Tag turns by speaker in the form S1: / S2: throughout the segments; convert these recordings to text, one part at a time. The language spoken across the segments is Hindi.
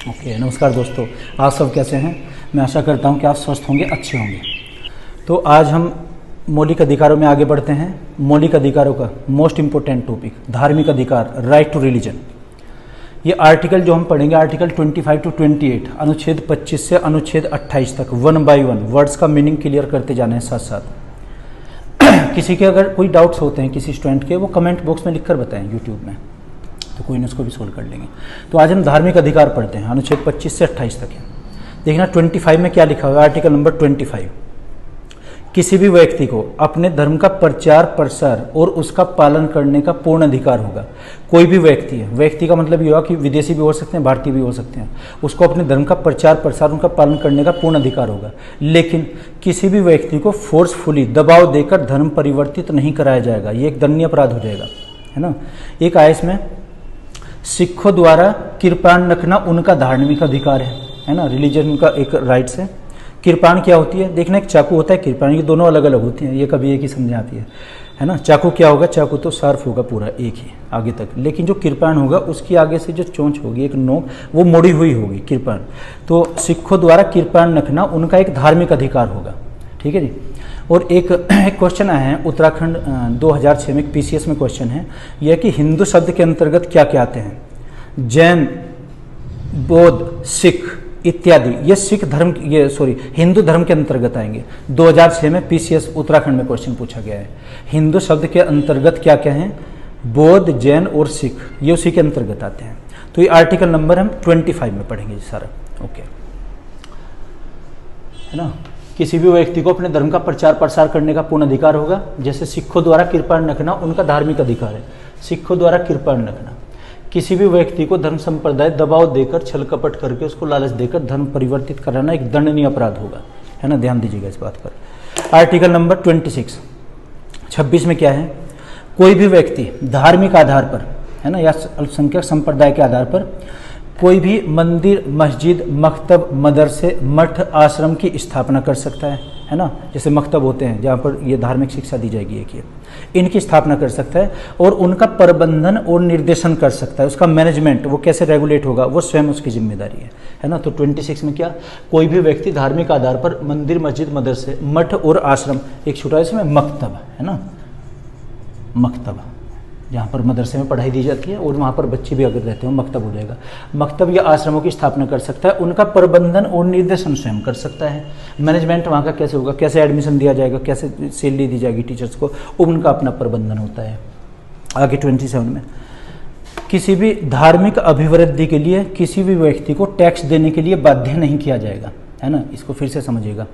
S1: ओके, नमस्कार दोस्तों, आप सब कैसे हैं। मैं आशा करता हूं कि आप स्वस्थ होंगे, अच्छे होंगे। तो आज हम मौलिक अधिकारों में आगे बढ़ते हैं। मौलिक अधिकारों का मोस्ट इम्पोर्टेंट टॉपिक धार्मिक अधिकार, राइट टू रिलीजन। ये आर्टिकल जो हम पढ़ेंगे, आर्टिकल 25 टू 28, अनुच्छेद 25 से अनुच्छेद 28 तक 1 बाय 1 वर्ड्स का मीनिंग क्लियर करते जाने हैं साथ साथ। किसी के अगर कोई डाउट्स होते हैं किसी स्टूडेंट के, वो कमेंट बॉक्स में लिखकर बताएं यूट्यूब में, तो कोई नहीं उसको भी सोल्व कर लेंगे। तो आज हम धार्मिक अधिकार पढ़ते हैं, अनुच्छेद 25 से 28 तक है। देखना 25 में क्या लिखा हुआ है, आर्टिकल नंबर 25। किसी भी व्यक्ति को अपने धर्म का प्रचार प्रसार और उसका पालन करने का पूर्ण अधिकार होगा। कोई भी व्यक्ति है, व्यक्ति का मतलब ये हुआ कि विदेशी भी हो सकते हैं, भारतीय भी हो सकते हैं, उसको अपने धर्म का प्रचार प्रसार उनका पालन करने का पूर्ण अधिकार होगा। लेकिन किसी भी व्यक्ति को फोर्सफुली दबाव देकर धर्म परिवर्तित नहीं कराया जाएगा, ये एक दंडनीय अपराध हो जाएगा, है ना। एक आयस में सिखों द्वारा कृपाण रखना उनका धार्मिक अधिकार है ना, रिलीजन का एक राइट्स है। कृपाण क्या होती है, देखना एक चाकू होता है, कृपाण, ये दोनों अलग अलग होती हैं, ये कभी एक ही समझ आती है ना। चाकू क्या होगा, चाकू तो शार्प होगा पूरा एक ही आगे तक, लेकिन जो कृपाण होगा उसकी आगे से जो चोंच होगी, एक नोक, वो मुड़ी हुई होगी, कृपाण। तो सिखों द्वारा कृपाण रखना उनका एक धार्मिक अधिकार होगा, ठीक है जी। और एक क्वेश्चन आया है उत्तराखंड 2006 में, पीसीएस में क्वेश्चन है यह कि हिंदू शब्द के अंतर्गत क्या क्या आते हैं। जैन, बौद्ध, सिख इत्यादि, ये सिख धर्म, हिंदू धर्म के अंतर्गत आएंगे। 2006 में पीसीएस उत्तराखंड में क्वेश्चन पूछा गया है, हिंदू शब्द के अंतर्गत क्या क्या हैं, बौद्ध, जैन और सिख, ये उसी के अंतर्गत आते हैं। तो ये आर्टिकल नंबर हम 25 में पढ़ेंगे सारा, ओके, है ना। किसी भी व्यक्ति को अपने धर्म का प्रचार प्रसार करने का पूर्ण अधिकार होगा। जैसे सिखों द्वारा कृपाण रखना उनका धार्मिक अधिकार है, सिखों द्वारा कृपाण रखना। किसी भी व्यक्ति को धर्म संप्रदाय दबाव देकर, छल कपट करके, उसको लालच देकर धर्म परिवर्तित कराना एक दंडनीय अपराध होगा, है ना, ध्यान दीजिएगा इस बात पर। आर्टिकल नंबर 26 में क्या है, कोई भी व्यक्ति धार्मिक आधार पर, है ना, या अल्पसंख्यक संप्रदाय के आधार पर कोई भी मंदिर, मस्जिद, मकतब, मदरसे, मठ, आश्रम की स्थापना कर सकता है ना। जैसे मकतब होते हैं जहाँ पर ये धार्मिक शिक्षा दी जाएगी, एक ये इनकी स्थापना कर सकता है और उनका प्रबंधन और निर्देशन कर सकता है। उसका मैनेजमेंट वो कैसे रेगुलेट होगा, वो स्वयं उसकी जिम्मेदारी है ना। तो 26 में क्या, कोई भी व्यक्ति धार्मिक आधार पर मंदिर, मस्जिद, मदरसे, मठ और आश्रम, एक छोटा इसमें मकतब है ना, मकतब जहाँ पर मदरसे में पढ़ाई दी जाती है और वहाँ पर बच्चे भी अगर रहते हो, मकतब हो जाएगा। मकतब या आश्रमों की स्थापना कर सकता है, उनका प्रबंधन और निर्देशन स्वयं कर सकता है। मैनेजमेंट वहाँ का कैसे होगा, कैसे एडमिशन दिया जाएगा, कैसे सैलरी दी जाएगी टीचर्स को, उनका अपना प्रबंधन होता है। आगे 27 में, किसी भी धार्मिक अभिवृद्धि के लिए किसी भी व्यक्ति को टैक्स देने के लिए बाध्य नहीं किया जाएगा, है ना। इसको फिर से समझिएगा,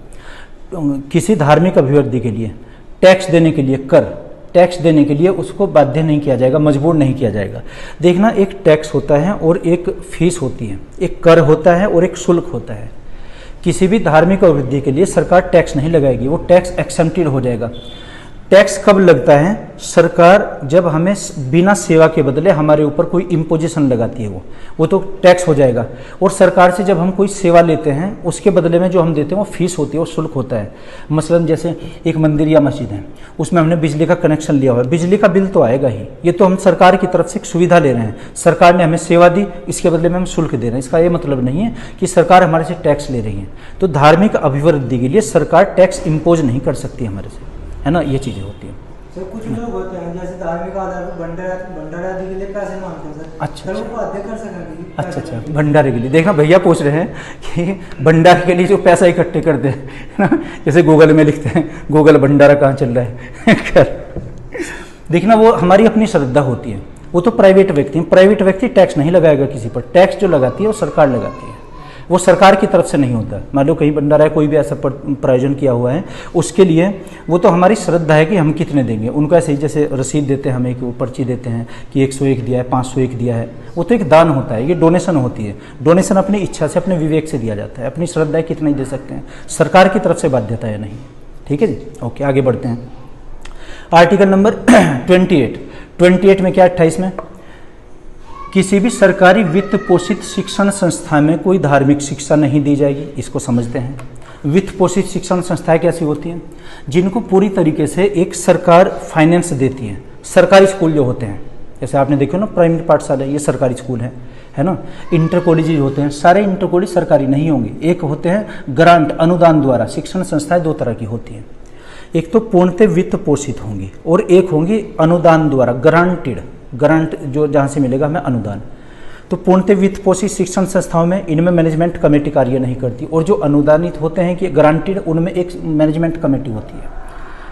S1: किसी धार्मिक अभिवृद्धि के लिए टैक्स देने के लिए, कर टैक्स देने के लिए उसको बाध्य नहीं किया जाएगा, मजबूर नहीं किया जाएगा। देखना, एक टैक्स होता है और एक फीस होती है, एक कर होता है और एक शुल्क होता है। किसी भी धार्मिक अभिवृद्धि के लिए सरकार टैक्स नहीं लगाएगी, वो टैक्स एक्सेम्प्टेड हो जाएगा। टैक्स कब लगता है, सरकार जब हमें बिना सेवा के बदले हमारे ऊपर कोई इम्पोजिशन लगाती है, वो तो टैक्स हो जाएगा। और सरकार से जब हम कोई सेवा लेते हैं उसके बदले में जो हम देते हैं वो फीस होती है, वो शुल्क होता है। मसलन जैसे एक मंदिर या मस्जिद है, उसमें हमने बिजली का कनेक्शन लिया हुआ है, बिजली का बिल तो आएगा ही, ये तो हम सरकार की तरफ से एक सुविधा ले रहे हैं, सरकार ने हमें सेवा दी, इसके बदले में हम शुल्क दे रहे हैं। इसका ये मतलब नहीं है कि सरकार हमारे से टैक्स ले रही है। तो धार्मिक अभिवृद्धि के लिए सरकार टैक्स इम्पोज नहीं कर सकती हमारे से, है ना, ये चीज़ें होती हैं।
S2: सर कुछ लोग होते हैं जैसे धार्मिक आधार पर भंडारा आदि के लिए पैसे मांगते हैं सर।
S1: अच्छा,
S2: वो बाध्य कर सकेंगे।
S1: अच्छा, भंडारे के लिए। देखना, भैया पूछ रहे हैं कि भंडारे के लिए जो पैसा इकट्ठे करते हैं ना, जैसे गूगल में लिखते हैं गूगल भंडारा कहाँ चल रहा है देखना, वो हमारी अपनी श्रद्धा होती है, वो तो प्राइवेट व्यक्ति हैं। प्राइवेट व्यक्ति टैक्स नहीं लगाएगा किसी पर, टैक्स जो लगाती है वो सरकार लगाती है, वो सरकार की तरफ से नहीं होता। मान लो कहीं भंडारा है, कोई भी ऐसा प्रायोजन किया हुआ है, उसके लिए वो तो हमारी श्रद्धा है कि हम कितने देंगे। उनको ऐसे ही जैसे रसीद देते हैं हमें, कि वो पर्ची देते हैं कि 101 दिया है, 501 दिया है, वो तो एक दान होता है, ये डोनेशन होती है। डोनेशन अपनी इच्छा से, अपने विवेक से दिया जाता है, अपनी श्रद्धा है कितना ही दे सकते हैं, सरकार की तरफ से बाध्यता है नहीं, ठीक है जी। ओके, आगे बढ़ते हैं। आर्टिकल नंबर 28 में क्या, 28 में, किसी भी सरकारी वित्त पोषित शिक्षण संस्था में कोई धार्मिक शिक्षा नहीं दी जाएगी। इसको समझते हैं। वित्त पोषित शिक्षण संस्थाएं कैसी होती हैं, जिनको पूरी तरीके से एक सरकार फाइनेंस देती है। सरकारी स्कूल जो होते हैं, जैसे आपने देखो ना प्राइमरी पाठशाला, ये सरकारी स्कूल है ना। इंटर कॉलेज होते हैं, सारे इंटर कॉलेज सरकारी नहीं होंगे। एक होते हैं ग्रांट, अनुदान द्वारा शिक्षण संस्थाएं दो तरह की होती हैं। एक तो पूर्णतः वित्त पोषित होंगी और एक होंगी अनुदान द्वारा ग्रांटेड, ग्रांट जो जहाँ से मिलेगा हमें अनुदान। तो पूर्णतः वित्त पोषित शिक्षण संस्थाओं में इनमें मैनेजमेंट कमेटी कार्य नहीं करती, और जो अनुदानित होते हैं कि ग्रांटेड, उनमें एक मैनेजमेंट कमेटी होती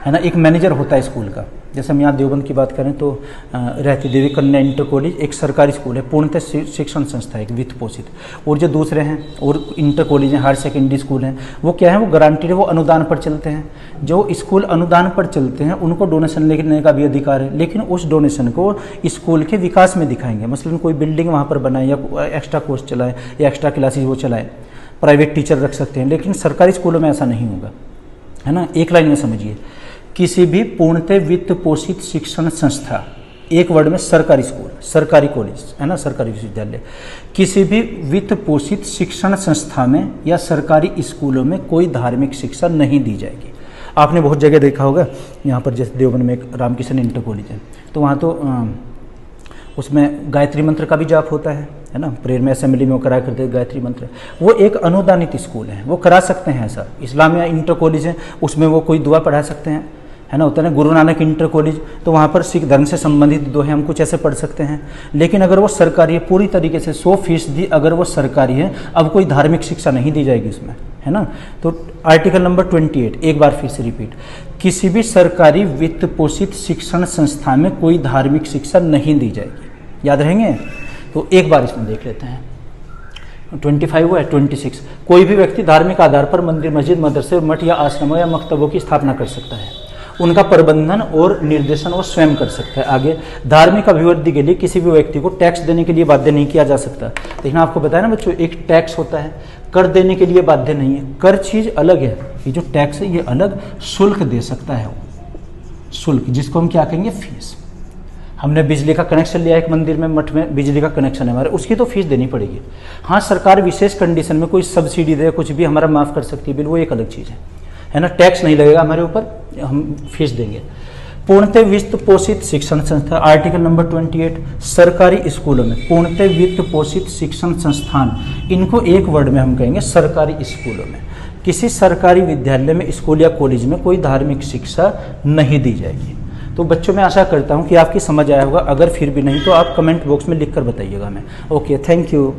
S1: है ना, एक मैनेजर होता है स्कूल का। जैसे हम यहाँ देवबंद की बात करें तो रहती देवी कन्या इंटर कॉलेज एक सरकारी स्कूल है, पूर्णतः शिक्षण संस्था है, एक वित्त पोषित। और जो दूसरे हैं और इंटर कॉलेज हैं, हायर सेकेंडरी स्कूल हैं, वो क्या है, वो गारंटीड है, वो अनुदान पर चलते हैं। जो स्कूल अनुदान पर चलते हैं उनको डोनेशन लेने का भी अधिकार है, लेकिन उस डोनेशन को स्कूल के विकास में दिखाएंगे। मसलन कोई बिल्डिंग वहाँ पर बनाए या एक्स्ट्रा कोर्स चलाए या एक्स्ट्रा क्लासेज वो चलाए, प्राइवेट टीचर रख सकते हैं, लेकिन सरकारी स्कूलों में ऐसा नहीं होगा, है ना। एक लाइन में समझिए, किसी भी पूर्णतः वित्त पोषित शिक्षण संस्था, एक वर्ड में सरकारी स्कूल, सरकारी कॉलेज, है ना, सरकारी विश्वविद्यालय, किसी भी वित्त पोषित शिक्षण संस्था में या सरकारी स्कूलों में कोई धार्मिक शिक्षा नहीं दी जाएगी। आपने बहुत जगह देखा होगा, यहाँ पर जैसे देवबंद में एक रामकिशन इंटर कॉलेज है, तो वहाँ तो उसमें गायत्री मंत्र का भी जाप होता है ना, प्रेयर में असेंबली में वो कराया करते हैं गायत्री मंत्र। वो एक अनुदानित स्कूल है, वो करा सकते हैं ऐसा। इस्लामिया इंटर कॉलेज है, उसमें वो कोई दुआ पढ़ा सकते हैं, है ना, होता है ना। गुरु नानक इंटर कॉलेज, तो वहाँ पर सिख धर्म से संबंधित दोहे हम कुछ ऐसे पढ़ सकते हैं। लेकिन अगर वो सरकारी है, पूरी तरीके से 100% अगर वो सरकारी है, अब कोई धार्मिक शिक्षा नहीं दी जाएगी उसमें, है ना। तो आर्टिकल नंबर 28 एक बार फिर से रिपीट, किसी भी सरकारी वित्त पोषित शिक्षण संस्था में कोई धार्मिक शिक्षा नहीं दी जाएगी। याद रहेंगे? तो एक बार इसमें देख लेते हैं। 25 हुआ है, 26, कोई भी व्यक्ति धार्मिक आधार पर मंदिर, मस्जिद, मदरसे, मठ या आश्रमों या मकतबों की स्थापना कर सकता है। उनका प्रबंधन और निर्देशन वो स्वयं कर सकता है। आगे, धार्मिक अभिवृद्धि के लिए किसी भी व्यक्ति को टैक्स देने के लिए बाध्य नहीं किया जा सकता। लेकिन आपको बताया ना बच्चों, एक टैक्स होता है, कर देने के लिए बाध्य नहीं है। कर चीज़ अलग है, ये जो टैक्स है ये अलग, शुल्क दे सकता है वो शुल्क, जिसको हम क्या कहेंगे, फीस। हमने बिजली का कनेक्शन लिया, एक मंदिर में, मठ में बिजली का कनेक्शन है हमारे, उसकी तो फीस देनी पड़ेगी। हाँ, सरकार विशेष कंडीशन में कोई सब्सिडी दे, कुछ भी हमारा माफ़ कर सकती है बिल, वो एक अलग चीज़ है ना। टैक्स नहीं लगेगा हमारे ऊपर, हम फीस देंगे। पूर्णतः वित्त पोषित शिक्षण संस्था, आर्टिकल नंबर 28, सरकारी स्कूलों में पूर्णतः वित्त पोषित शिक्षण संस्थान, इनको एक वर्ड में हम कहेंगे सरकारी स्कूलों में। किसी सरकारी विद्यालय में, स्कूल या कॉलेज में कोई धार्मिक शिक्षा नहीं दी जाएगी। तो बच्चों, मैं आशा करता हूँ कि आपकी समझ आया होगा। अगर फिर भी नहीं तो आप कमेंट बॉक्स में लिख कर बताइएगा हमें। Okay, thank you.